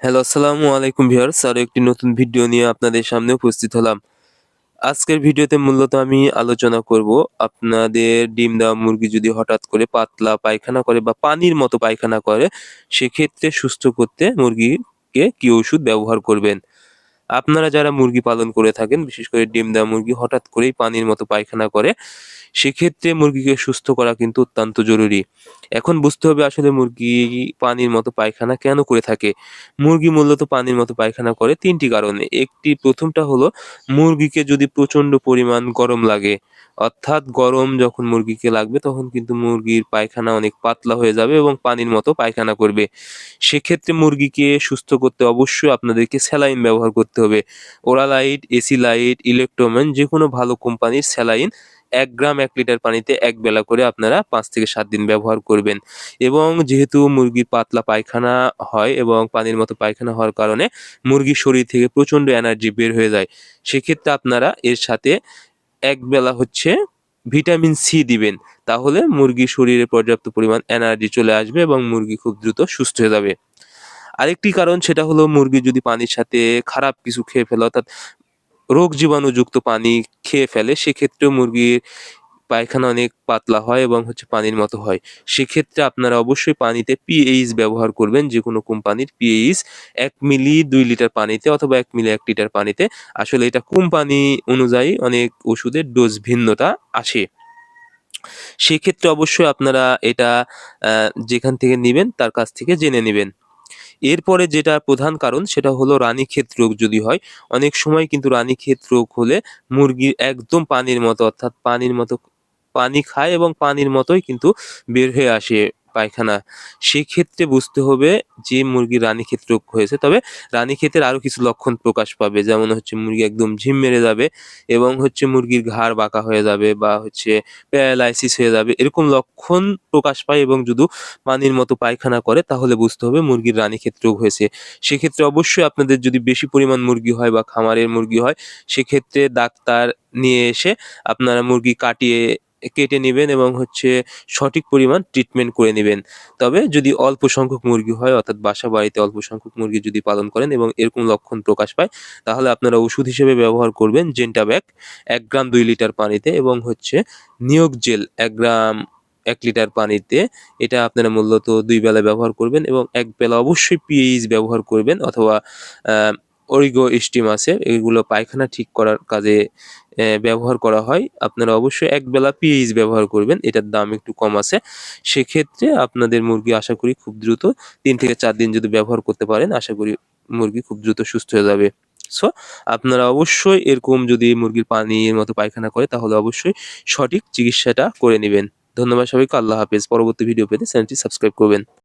Hello, আসসালামু আলাইকুম viewers. আরো একটি নতুন ভিডিও নিয়ে আপনাদের সামনে উপস্থিত হলাম। আজকের ভিডিওতে মূলত আমি আলোচনা করব আপনাদের ডিম দেওয়া মুরগি যদি হঠাৎ করে পাতলা পায়খানা করে বা পানির মতো পায়খানা করে, সেক্ষেত্রে সুস্থ করতে মুরগিকে কি ওষুধ ব্যবহার করবেন? আপনারা যারা মুরগি পালন করে থাকেন, বিশেষ করে ডিম দেওয়া মুরগি হঠাৎ করেই পানির মতো পায়খানা করে, সেক্ষেত্রে মুরগিকে সুস্থ করা কিন্তু অত্যন্ত জরুরি। এখন বুঝতে হবে আসলে মুরগি পানির মতো পায়খানা কেন করে থাকে? মুরগি মূলত পানির মতো পায়খানা করে ৩ টি কারণে। ১টা হলো মুরগিকে যদি প্রচণ্ড পরিমাণ গরম লাগে, অর্থাৎ গরম যখন মুরগিকে লাগবে তখন কিন্তু মুরগির পায়খানা অনেক পাতলা হয়ে যাবে এবং পানির মতো পায়খানা করবে। সেক্ষেত্রে মুরগিকে সুস্থ করতে অবশ্যই আপনাদেরকে স্যালাইন ব্যবহার করতে হবে। ওরালাইট, এসিলাইট, ইলেক্ট্রোম্যান যেকোনো ভালো কোম্পানির স্যালাইন ১ গ্রাম ১ লিটার পানিতে ১ বেলা করে আপনারা ৫ থেকে ৭ দিন ব্যবহার করবেন। এবং যেহেতু মুরগির পাতলা পায়খানা হয় এবং পানির মতো পায়খানা হওয়ার কারণে মুরগির শরীর থেকে প্রচণ্ড এনার্জি বের হয়ে যায়। সেক্ষেত্রে আপনারা এর সাথে একবেলা ভিটামিন সি দিবেন। তাহলে মুরগির শরীরে পর্যাপ্ত পরিমাণ এনার্জি চলে আসবে এবং মুরগি খুব দ্রুত সুস্থ হয়ে যাবে। আরেকটি কারণ সেটা হলো মুরগি যদি পানির সাথে খারাপ কিছু খেয়ে ফেলে, অর্থাৎ রোগ জীবাণুযুক্ত পানি খেয়ে ফেলে, সেক্ষেত্রেও মুরগির পায়খানা অনেক পাতলা হয় এবং পানির মতো হয়। সেক্ষেত্রে আপনারা অবশ্যই পানিতে পিএইচ ব্যবহার করবেন। যেকোনো কোম্পানির পিএইচ ১ মিলি ২ লিটার পানিতে অথবা ১ মিলি ১ লিটার পানিতে। আসলে এটা কোম্পানি অনুযায়ী অনেক ওষুধের ডোজ ভিন্নতা আসে। সেক্ষেত্রে অবশ্যই আপনারা এটা যেখান থেকে নিবেন তার কাছ থেকে জেনে নিবেন। এরপরে যেটা প্রধান কারণ সেটা হলো রানীক্ষেত রোগ যদি হয়। অনেক সময় কিন্তু রানীক্ষেত রোগ হলে মুরগি একদম পানির মতো, অর্থাৎ পানির মতো পানি খায় এবং পানির মতোই কিন্তু বের হয়ে আসে পায়খানা। সেক্ষেত্রে বুঝতে হবে যে মুরগির রানীক্ষেত রোগ হয়েছে। তবে রানীক্ষেতের আরো কিছু লক্ষণ প্রকাশ পাবে। যেমন মুরগি একদম ঝিম মেরে যাবে এবং মুরগির ঘাড় বাঁকা হয়ে যাবে বা প্যারালাইসিস হয়ে যাবে। এরকম লক্ষণ প্রকাশ পায় এবং যদি পানির মতো পায়খানা করে তাহলে বুঝতে হবে মুরগির রানীক্ষেত রোগ হয়েছে। সেক্ষেত্রে অবশ্যই আপনাদের যদি বেশি পরিমাণ মুরগি হয় বা খামারের মুরগি হয়, সেক্ষেত্রে ডাক্তার নিয়ে এসে আপনারা মুরগি কেটে নিবেন এবং সঠিক পরিমাণ ট্রিটমেন্ট করে নিবেন। তবে যদি অল্প সংখ্যক মুরগি হয়, অর্থাৎ বাসাবাড়িতে অল্প সংখ্যক মুরগি যদি পালন করেন এবং এরকম লক্ষণ প্রকাশ পায়, তাহলে আপনারা ওষুধ হিসেবে ব্যবহার করবেন জেন্টাব্যাক ১ গ্রাম ২ লিটার পানিতে এবং নিয়োগ জেল ১ গ্রাম ১ লিটার পানিতে। এটা আপনারা মূলত ২ বেলা ব্যবহার করবেন এবং ১ বেলা অবশ্যই পিএইচ ব্যবহার করবেন অথবা আ অরিগো স্টিম আছে, এগুলো পায়খানা ঠিক করার কাজে ব্যবহার করা হয়। আপনারা অবশ্যই ১ বেলা পিএইচ ব্যবহার করবেন। এটার দাম একটু কম আছে। সেক্ষেত্রে আপনাদের মুরগি আশা করি খুব দ্রুত ৩ থেকে ৪ দিন যদি ব্যবহার করতে পারেন, আশা করি মুরগি খুব দ্রুত সুস্থ হয়ে যাবে। সো আপনারা অবশ্যই এরকম যদি মুরগির পানির মতো পায়খানা করে তাহলে অবশ্যই সঠিক চিকিৎসাটা করে নিবেন। ধন্যবাদ সবাইকে। আল্লাহ হাফেজ। পরবর্তী ভিডিও পেতে চ্যানেলটি সাবস্ক্রাইব করবেন।